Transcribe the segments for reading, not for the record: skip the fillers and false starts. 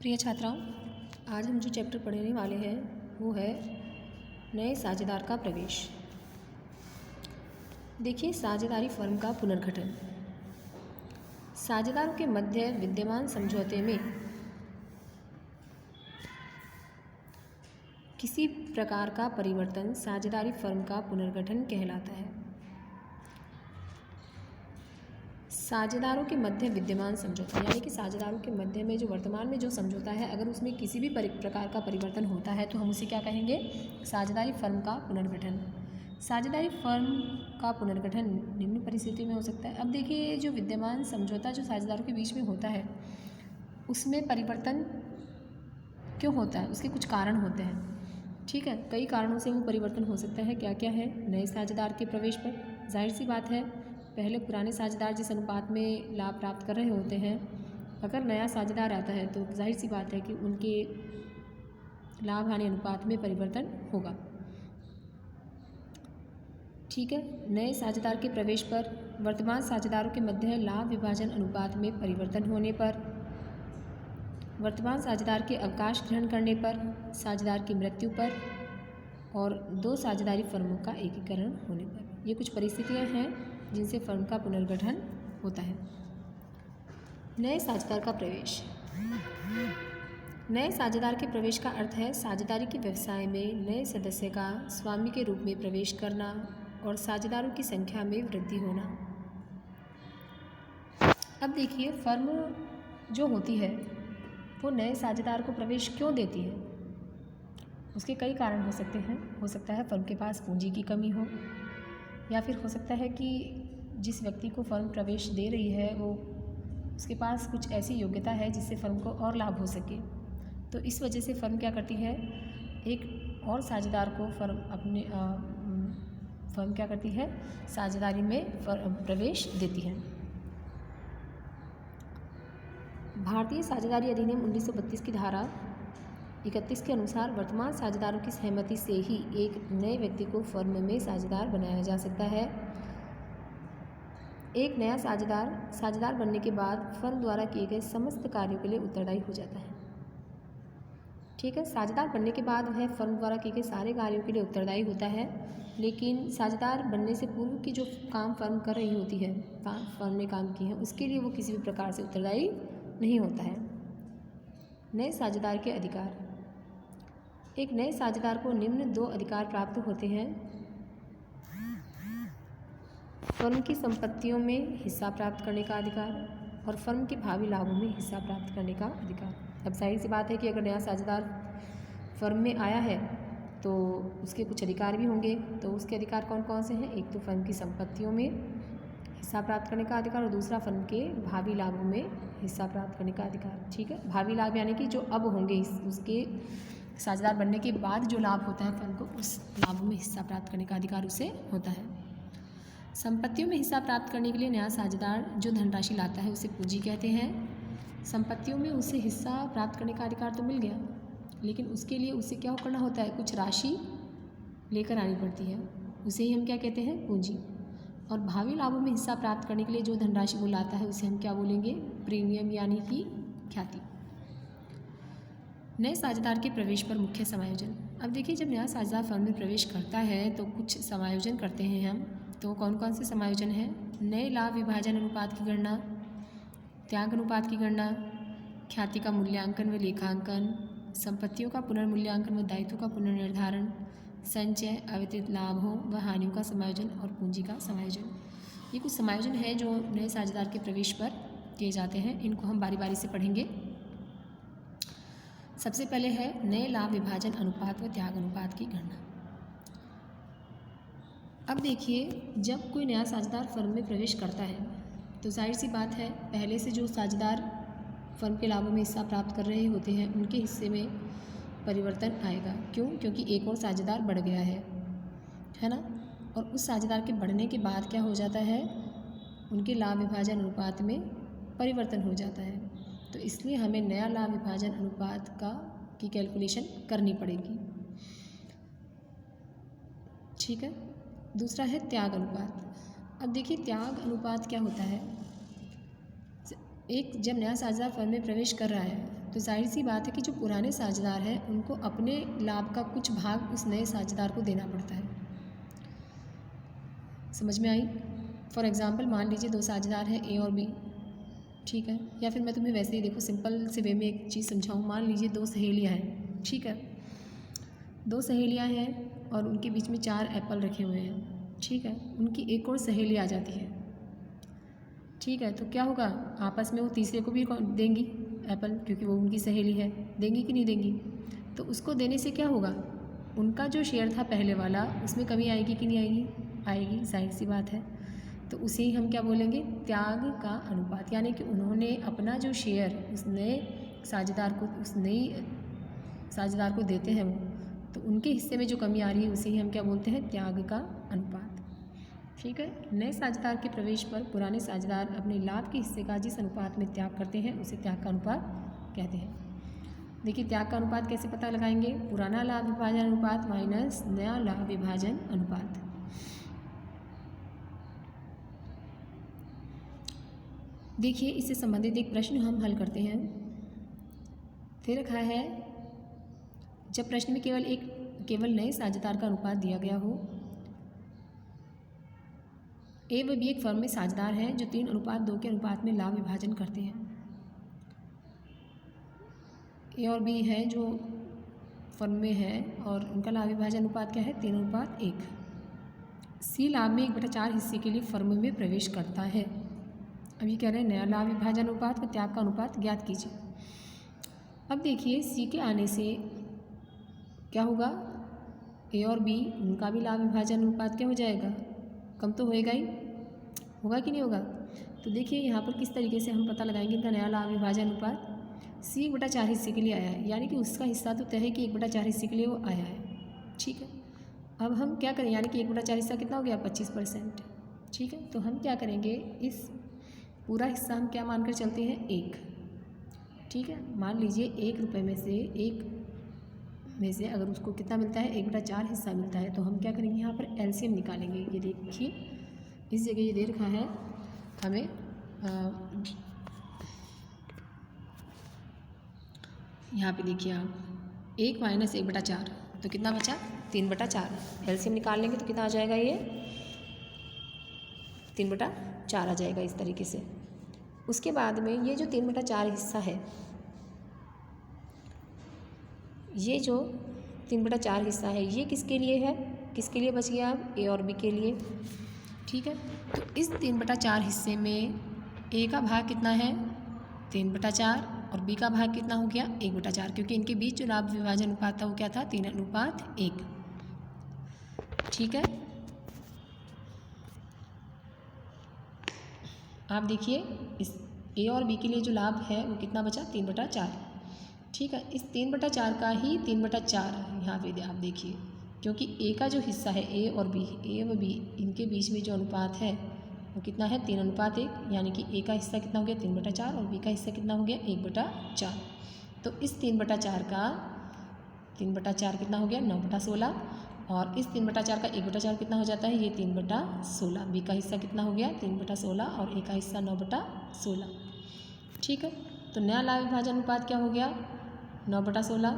प्रिय छात्राओं, आज हम जो चैप्टर पढ़ने वाले हैं वो है नए साझेदार का प्रवेश। देखिए, साझेदारी फर्म का पुनर्गठन। साझेदारों के मध्य विद्यमान समझौते में किसी प्रकार का परिवर्तन साझेदारी फर्म का पुनर्गठन कहलाता है। साझेदारों के मध्य विद्यमान समझौता यानी कि साझेदारों के मध्य में जो वर्तमान में जो समझौता है, अगर उसमें किसी भी प्रकार का परिवर्तन होता है तो हम उसे क्या कहेंगे? साझेदारी फर्म का पुनर्गठन। साझेदारी फर्म का पुनर्गठन निम्न परिस्थितियों में हो सकता है। अब देखिए, जो विद्यमान समझौता जो साझेदारों के बीच में होता है उसमें परिवर्तन क्यों होता है? उसके कुछ कारण होते हैं। ठीक है, कई कारणों से वो परिवर्तन हो सकता है। क्या क्या है? नए साझेदार के प्रवेश पर, जाहिर सी बात है, पहले पुराने साझेदार जिस अनुपात में लाभ प्राप्त कर रहे होते हैं, अगर नया साझेदार आता है तो जाहिर सी बात है कि उनके लाभ हानि अनुपात में परिवर्तन होगा। ठीक है, नए साझेदार के प्रवेश पर, वर्तमान साझेदारों के मध्य लाभ विभाजन अनुपात में परिवर्तन होने पर, वर्तमान साझेदार के अवकाश ग्रहण करने पर, साझेदार की मृत्यु पर और दो साझेदारी फर्मों का एकीकरण होने पर। ये कुछ परिस्थितियां हैं जिनसे फर्म का पुनर्गठन होता है। नए साझेदार का प्रवेश। नए साझेदार के प्रवेश का अर्थ है साझेदारी के व्यवसाय में नए सदस्य का स्वामी के रूप में प्रवेश करना और साझेदारों की संख्या में वृद्धि होना। अब देखिए, फर्म जो होती है वो नए साझेदार को प्रवेश क्यों देती है? उसके कई कारण हो सकते हैं। हो सकता है फर्म के पास पूंजी की कमी हो, या फिर हो सकता है कि जिस व्यक्ति को फर्म प्रवेश दे रही है वो उसके पास कुछ ऐसी योग्यता है जिससे फर्म को और लाभ हो सके। तो इस वजह से फर्म क्या करती है, एक और साझेदार को फर्म क्या करती है, साझेदारी में प्रवेश देती है। भारतीय साझेदारी अधिनियम 1932 की धारा 31 के अनुसार वर्तमान साझेदारों की सहमति से ही एक नए व्यक्ति को फर्म में साझेदार बनाया जा सकता है। एक नया साझेदार बनने के बाद फर्म द्वारा किए गए समस्त कार्यों के लिए उत्तरदायी हो जाता है। ठीक है, साझेदार बनने के बाद वह फर्म द्वारा किए गए सारे कार्यों के लिए उत्तरदायी होता है, लेकिन साझेदार बनने से पूर्व की जो काम फर्म कर रही होती है, फर्म ने काम किए हैं, उसके लिए वो किसी भी प्रकार से उत्तरदायी नहीं होता है। नए साझेदार के अधिकार। एक नए साझेदार को निम्न दो अधिकार प्राप्त होते हैं: फर्म की संपत्तियों में हिस्सा प्राप्त करने का अधिकार और फर्म के भावी लाभों में हिस्सा प्राप्त करने का अधिकार। अब जाहिर सी बात है कि अगर नया साझेदार फर्म में आया है तो उसके कुछ अधिकार भी होंगे। तो उसके अधिकार कौन कौन से हैं? एक तो फर्म की संपत्तियों में हिस्सा प्राप्त करने का अधिकार और दूसरा फर्म के भावी लाभों में हिस्सा प्राप्त करने का अधिकार। ठीक है, भावी लाभ यानी कि जो अब होंगे, उसके साझेदार बनने के बाद जो लाभ होता है फर्म को, उस लाभों में हिस्सा प्राप्त करने का अधिकार उसे होता है। संपत्तियों में हिस्सा प्राप्त करने के लिए नया साझेदार जो धनराशि लाता है उसे पूंजी कहते हैं। संपत्तियों में उसे हिस्सा प्राप्त करने का अधिकार तो मिल गया, लेकिन उसके लिए उसे क्या करना होता है, कुछ राशि लेकर आनी पड़ती है, उसे ही हम क्या कहते हैं, पूंजी। और भावी लाभों में हिस्सा प्राप्त करने के लिए जो धनराशि वो लाता है उसे हम क्या बोलेंगे, प्रीमियम यानी कि ख्याति। नए साझेदार के प्रवेश पर मुख्य समायोजन। अब देखिए, जब नया साझेदार फर्म में प्रवेश करता है तो कुछ समायोजन करते हैं हम। तो कौन कौन से समायोजन हैं? नए लाभ विभाजन अनुपात की गणना, त्याग अनुपात की गणना, ख्याति का मूल्यांकन व लेखांकन, संपत्तियों का पुनर्मूल्यांकन व दायित्वों का पुनर्निर्धारण, संचय, अवितरित लाभों व हानियों का समायोजन और पूंजी का समायोजन। ये कुछ समायोजन है जो नए साझेदार के प्रवेश पर किए जाते हैं। इनको हम बारी बारी से पढ़ेंगे। सबसे पहले है नए लाभ विभाजन अनुपात व त्याग अनुपात की गणना। अब देखिए, जब कोई नया साझेदार फर्म में प्रवेश करता है तो जाहिर सी बात है, पहले से जो साझेदार फर्म के लाभों में हिस्सा प्राप्त कर रहे होते हैं उनके हिस्से में परिवर्तन आएगा। क्यों? क्योंकि एक और साझेदार बढ़ गया है ना। और उस साझेदार के बढ़ने के बाद क्या हो जाता है, उनके लाभ विभाजन अनुपात में परिवर्तन हो जाता है। तो इसलिए हमें नया लाभ विभाजन अनुपात की कैलकुलेशन करनी पड़ेगी। ठीक है, दूसरा है त्याग अनुपात। अब देखिए, त्याग अनुपात क्या होता है। एक जब नया साझेदार फर्म में प्रवेश कर रहा है तो जाहिर सी बात है कि जो पुराने साझेदार हैं उनको अपने लाभ का कुछ भाग उस नए साझेदार को देना पड़ता है। समझ में आई? फॉर एग्ज़ाम्पल मान लीजिए 2 साझेदार हैं ए और बी, ठीक है, या फिर मैं तुम्हें वैसे ही देखो सिंपल से वे में एक चीज़ समझाऊँ। मान लीजिए 2 सहेलियाँ हैं, ठीक है, 2 सहेलियाँ हैं और उनके बीच में 4 एप्पल रखे हुए हैं, ठीक है। उनकी एक और सहेली आ जाती है, ठीक है, तो क्या होगा, आपस में वो तीसरे को भी देंगी एप्पल, क्योंकि वो उनकी सहेली है, देंगी कि नहीं देंगी? तो उसको देने से क्या होगा, उनका जो शेयर था पहले वाला उसमें कमी आएगी कि नहीं आएगी? आएगी, जाहिर सी बात है। तो उसे ही हम क्या बोलेंगे, त्याग का अनुपात, यानी कि उन्होंने अपना जो शेयर उस नए साझेदार को, उस नई साझेदार को देते हैं वो, तो उनके हिस्से में जो कमी आ रही है उसे ही हम क्या बोलते हैं, त्याग का अनुपात, ठीक है। नए साझेदार के प्रवेश पर पुराने साझेदार अपने लाभ के हिस्से का जिस अनुपात में त्याग करते हैं उसे त्याग का अनुपात कहते हैं। देखिए त्याग का अनुपात कैसे पता लगाएंगे, पुराना लाभ विभाजन अनुपात माइनस नया लाभ विभाजन अनुपात। देखिए इससे संबंधित एक प्रश्न हम हल करते हैं। दे रखा है, जब प्रश्न में केवल नए साझेदार का अनुपात दिया गया हो, ए व बी एक फर्म में साझेदार हैं जो 3:2 के अनुपात में लाभ विभाजन करते हैं। ए और बी है जो फर्म में है और उनका लाभ विभाजन अनुपात क्या है, 3:1। सी लाभ में 1/4 हिस्से के लिए फर्म में प्रवेश करता है। अब ये कह रहे हैं नया लाभ विभाजन अनुपात व त्याग का अनुपात ज्ञात कीजिए। अब देखिए सी के आने से क्या होगा, ए और बी उनका भी लाभ विभाजन अनुपात क्या हो जाएगा, कम तो होएगा ही, होगा कि नहीं होगा? तो देखिए यहाँ पर किस तरीके से हम पता लगाएंगे इनका नया लाभ विभाजन अनुपात। सी 1/4 हिस्से के लिए आया है, यानी कि उसका हिस्सा तो तय है कि 1/4 हिस्से के लिए वो आया है, ठीक है। अब हम क्या करें, यानी कि 1/4 हिस्सा कितना हो गया, 25%, ठीक है। तो हम क्या करेंगे, इस पूरा हिस्सा हम क्या मानकर चलते हैं, 1, ठीक है। मान लीजिए 1 रुपये में से अगर उसको कितना मिलता है, 1/4 हिस्सा मिलता है, तो हम क्या करेंगे, यहाँ पर एलसीएम निकालेंगे। ये देखिए इस जगह ये दे रखा है हमें यहाँ पे देखिए आप 1 माइनस 1/4, तो कितना बचा, 3/4। एलसीएम निकाल लेंगे तो कितना आ जाएगा, ये 3/4 आ जाएगा इस तरीके से। उसके बाद में ये जो 3/4 हिस्सा है, ये जो 3/4 हिस्सा है ये किसके लिए है, किसके लिए बच गया, अब ए और बी के लिए, ठीक है। तो इस 3/4 हिस्से में ए का भाग कितना है, 3/4, और बी का भाग कितना हो गया, 1/4, क्योंकि इनके बीच जो लाभ विभाजन अनुपात था वो क्या था, 3:1, ठीक है। आप देखिए इस ए और बी के लिए जो लाभ है वो कितना बचा, 3/4, ठीक है। इस 3/4 का ही 3/4 यहाँ पे आप देखिए, क्योंकि ए का जो हिस्सा है, ए और बी, ए व बी इनके बीच में जो अनुपात है वो कितना है, 3:1, यानी कि ए का हिस्सा कितना हो गया, 3/4, और बी का हिस्सा कितना हो गया, 1/4। तो इस 3/4 का 3/4 कितना हो गया, 9/16, और इस 3/4 का 1/4 कितना हो जाता है, ये 3/16। बी का हिस्सा कितना हो गया, 3/16, और ए का हिस्सा 9/16, ठीक है। तो नया लाभ विभाजन अनुपात क्या हो गया, 9/16,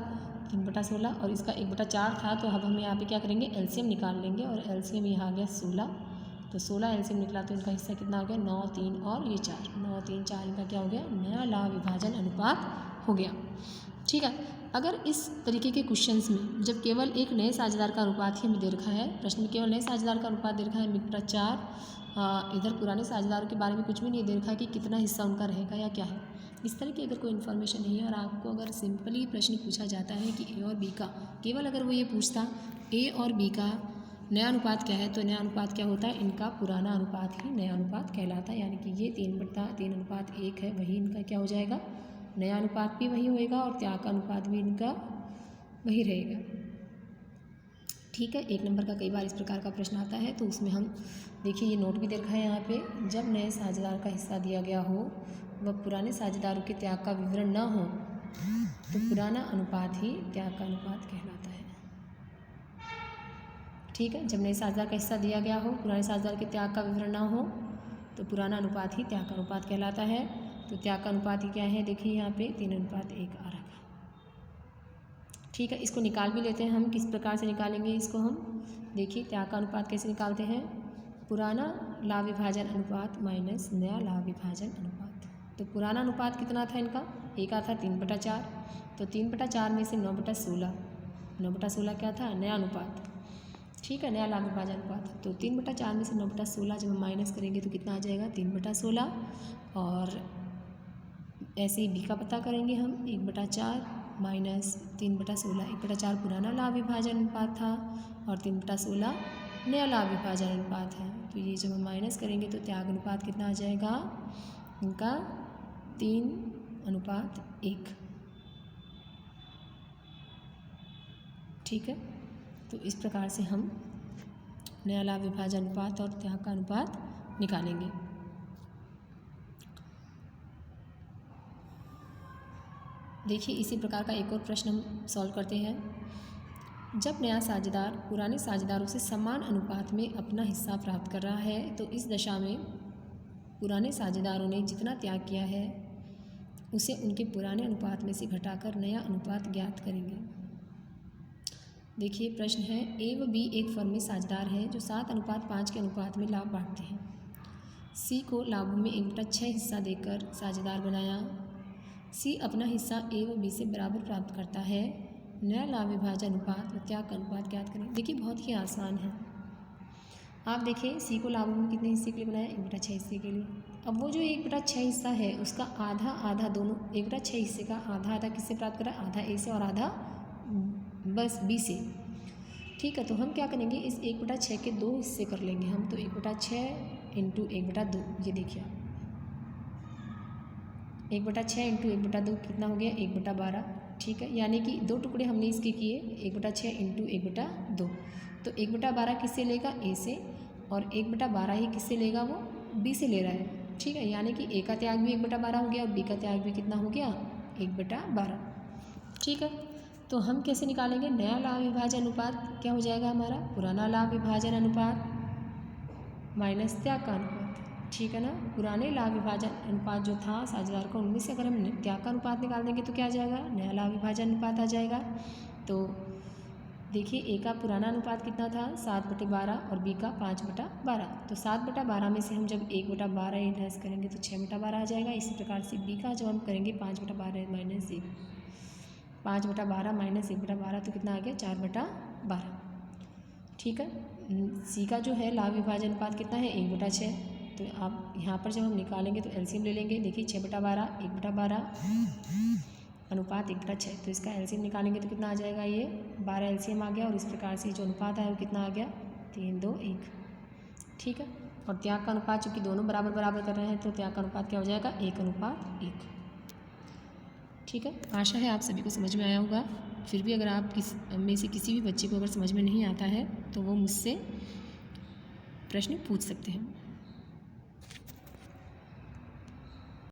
3/16, और इसका 1/4 था, तो अब हम यहाँ पे क्या करेंगे, एलसीएम निकाल लेंगे, और एलसीएम यहाँ आ गया 16, तो 16 एलसीएम निकला तो इनका हिस्सा कितना हो गया, 9, 3 और ये 4, 9, 3, 4 इनका क्या हो गया, नया लाभ विभाजन अनुपात हो गया, ठीक है। अगर इस तरीके के क्वेश्चंस में जब केवल एक नए साझेदार का अनुपात ही हमें दे रखा है, प्रश्न में केवल नए साझेदार का अनुपात दे रखा है 1/4, इधर पुराने साझेदारों के बारे में कुछ भी नहीं दे रखा है कि कितना हिस्सा उनका रहेगा या क्या है, इस तरह की अगर कोई इन्फॉर्मेशन नहीं है, और आपको अगर सिंपली प्रश्न पूछा जाता है कि ए और बी का, केवल अगर वो ये पूछता ए और बी का नया अनुपात क्या है, तो नया अनुपात क्या होता है, इनका पुराना अनुपात ही नया अनुपात कहलाता है, यानी कि ये 3/3:1 है, वही इनका क्या हो जाएगा, नया अनुपात भी वही होएगा, और त्याग का अनुपात भी इनका वही रहेगा, ठीक है। 1 नंबर का कई बार इस प्रकार का प्रश्न आता है, तो उसमें हम देखिए ये नोट भी दे रखा है यहाँ पे, जब नए साझेदार का हिस्सा दिया गया हो वह पुराने साझेदारों के त्याग का विवरण न हो, तो पुराना अनुपात ही त्याग का अनुपात कहलाता है, ठीक है। जब नए साझेदार का हिस्सा दिया गया हो, पुराने साझेदार के त्याग का विवरण न हो, तो पुराना अनुपात ही त्याग का अनुपात कहलाता है। तो त्याग का अनुपात क्या है, देखिए यहाँ पे 3:1 आ रहा। ठीक है, इसको निकाल भी लेते हैं हम। किस प्रकार से निकालेंगे इसको हम, देखिए त्याग का अनुपात कैसे निकालते हैं, पुराना लाभ विभाजन अनुपात माइनस नया लाभ विभाजन अनुपात। तो पुराना अनुपात कितना था इनका, एक आता 3/4, तो 3/4 में से 9/16, 9/16 क्या था, नया अनुपात। ठीक है, नया लाभ विभाजन अनुपात। तो 3/4 में से 9/16 जब हम माइनस करेंगे तो कितना आ जाएगा, 3/16। और ऐसे ही बी का पता करेंगे हम, 1/4 माइनस 3/16, 1/4 पुराना लाभ विभाजन अनुपात था और 3/16 नया लाभ विभाजन अनुपात है। तो ये जब हम माइनस करेंगे तो त्याग अनुपात कितना आ जाएगा इनका, 3:1। ठीक है, तो इस प्रकार से हम नया लाभ विभाजन अनुपात और त्याग का अनुपात निकालेंगे। देखिए इसी प्रकार का एक और प्रश्न हम सॉल्व करते हैं। जब नया साझेदार पुराने साझेदारों से समान अनुपात में अपना हिस्सा प्राप्त कर रहा है तो इस दशा में पुराने साझेदारों ने जितना त्याग किया है उसे उनके पुराने अनुपात में से घटाकर नया अनुपात ज्ञात करेंगे। देखिए प्रश्न है, ए व बी एक फर्म में साझेदार हैं जो 7:5 के अनुपात में लाभ बांटते हैं। सी को लाभों में 1/6 हिस्सा देकर साझेदार बनाया। सी अपना हिस्सा ए व बी से बराबर प्राप्त करता है। नया लाभ विभाजन अनुपात व त्याग का अनुपात ज्ञात करें। देखिए बहुत ही आसान है। आप देखिए सी को लाभों में कितने हिस्से के लिए बनाया, 1/6 हिस्से के लिए। अब वो जो 1/6 हिस्सा है उसका आधा आधा दोनों 1/6 हिस्से का आधा आधा किससे प्राप्त करा, आधा ए से और आधा बस बी से। ठीक है, तो हम क्या करेंगे, इस 1/6 के 2 हिस्से कर लेंगे हम। तो 1/6 इंटू 1/2, ये देखिए 1/6 इंटू 1/2 कितना हो गया, 1/12। ठीक है, यानी कि 2 टुकड़े हमने इसके किए, 1/6 इंटू 1/2। तो 1/12 किससे लेगा, ए से, और 1/12 ही किससे लेगा, वो बी से ले रहा है। ठीक है, यानी कि ए का त्याग भी 1/12 हो गया और बी का त्याग भी कितना हो गया, 1/12। ठीक है, तो हम कैसे निकालेंगे, नया लाभ विभाजन अनुपात क्या हो जाएगा हमारा, पुराना लाभ विभाजन अनुपात माइनस त्याग का अनुपात। ठीक है ना, पुराने लाभ विभाजन अनुपात जो था साझेदार का, उनमें से अगर हम त्याग का अनुपात निकाल देंगे तो क्या आ जाएगा, नया लाभ विभाजन अनुपात आ जाएगा। तो देखिए ए का पुराना अनुपात कितना था, 7/12 और बी का 5/12। तो 7/12 में से हम जब 1/12 लेस करेंगे तो 6/12 आ जाएगा। इसी प्रकार से बी का जब हम करेंगे 5/12 माइनस 1, 5/12 माइनस 1/12 तो कितना आ गया, 4/12। ठीक है, सी का जो है लाभ विभाजन अनुपात कितना है, 1/6। तो आप यहाँ पर जब हम निकालेंगे तो एलसीएम ले लेंगे। देखिए 6/12, 1/12 अनुपात 1/6, तो इसका एलसीएम निकालेंगे तो कितना आ जाएगा, ये 12 एलसीएम आ गया। और इस प्रकार से जो अनुपात है वो कितना आ गया, 3, 2, 1। ठीक है, और त्याग का अनुपात चूँकि दोनों बराबर बराबर कर रहे हैं तो त्याग का अनुपात क्या हो जाएगा, 1:1। ठीक है, आशा है आप सभी को समझ में आया होगा। फिर भी अगर आप में से किसी भी बच्चे को अगर समझ में नहीं आता है तो वो मुझसे प्रश्न पूछ सकते हैं।